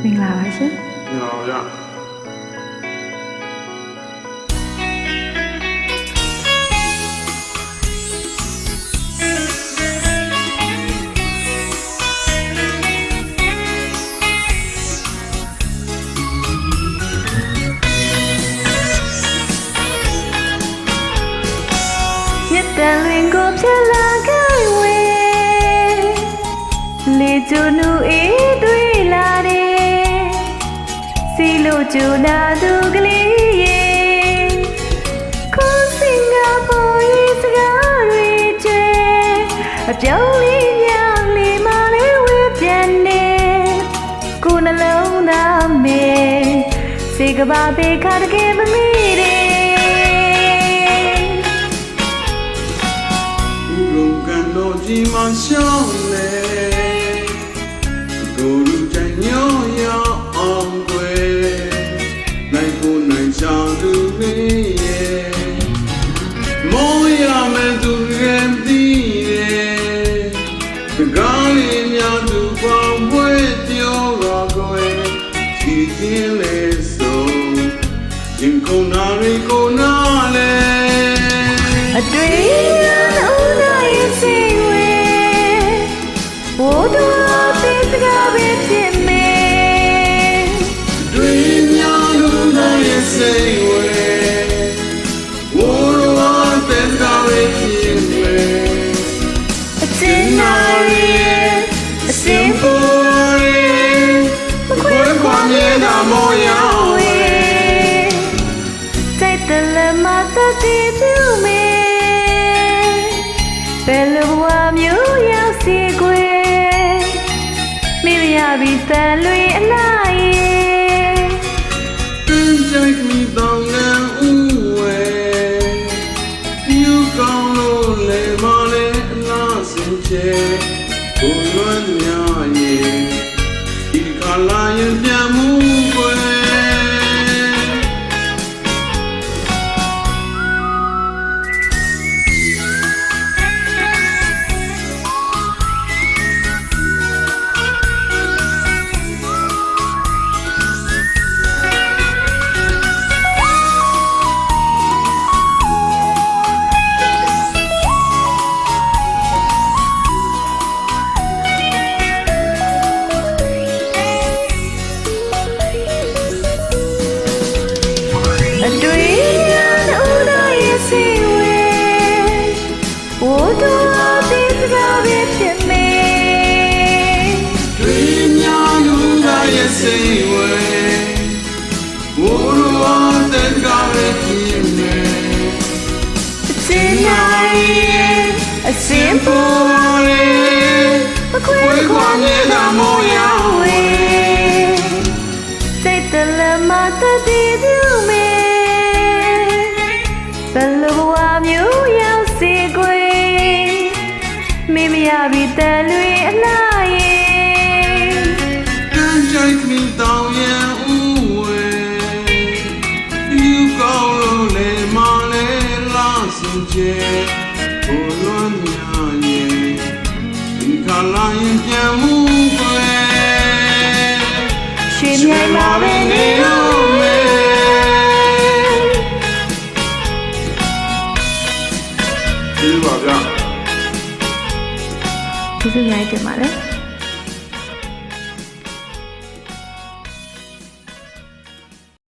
မင်္ဂလာပါရှင် မင်္ဂလာပါဗျာမြတ်တန်လွင်ကိုဖြတ်လာခဲ့ဝေလေကျူနူအေးတွေ့လာတယ်စီလိုကျူနာသူကလေးရေကိုစင်ကာပူရေးစကားတွေကျဲအပြောင်းလေးများလေးမလေးဝေးပြန်နေကိုနှလုံးသားမေစေကဘာပေခါတကယ်မမီတယ်တို့ကြီးမရှောင်းလေကိုလူကြိုင်ညောရအောင်ွယ်နိုင်ကိုနိုင်ချာသူလေးရဲ့မောရမယ်သူရဲ့တီးရဲ့ကားလေးများသူပေါင်းပွဲပြောတော့ကိုယ်ချီချင်းလေဆိုရင်ခုနာရီကိုနာလေအတွေ့ဘိုးတော်တေစကားပဲဖြစ်မယ်တွေးများလို့နိုင်ရဲ့စိတ်ဝဲဘိုးတော်တေစကားပဲဖြစ်မယ်အချင်းနာရဲ့အစင်ပေါ်ရဲ့မခွဲခွာမြဲတာမောရဝေးစိတ်တလည်းမတတ်တည်ပြုမယ်ဘယ်လိုဘဝမျိုးရောက်စီကွယ်ရပြီသံလွေအလားရဲ့တင်းကြိုက်မိတောင်းငံဥဝဲယူကောင်းလို့လေမလေးအလားစင်ချေကိုလွမ်းများရဲ့ဒီခါလာရင်ပြန်မှုွယ်စိတ်ဝဲဘိုးတော်တေစကားပဲဖြစ်မယ်အချင်းနိုင်ရဲ့အစင်ပေါ်ရဲ့မခွဲခွာမြဲတာမောရဝေးစိတ်တလည်းမတတ်တည်ပြုမယ်ဘယ်လိုဘဝမျိုးရောက်စီကွယ်မိမရပြီတန်လွေအလားရဲ့ကြိုက်မိတောင်းရင်ဥဝဲယူကောင်းလို့လေမလေးလားစင်ချေကိုလွမ်းများရဲ့ဒီခါလာရင်ပြန်မှုွယ်ရှင်မြိုင်မှာပဲနေလို့မယ်ဒီပါဗျာဒီစရိုက်တင်ပါလေ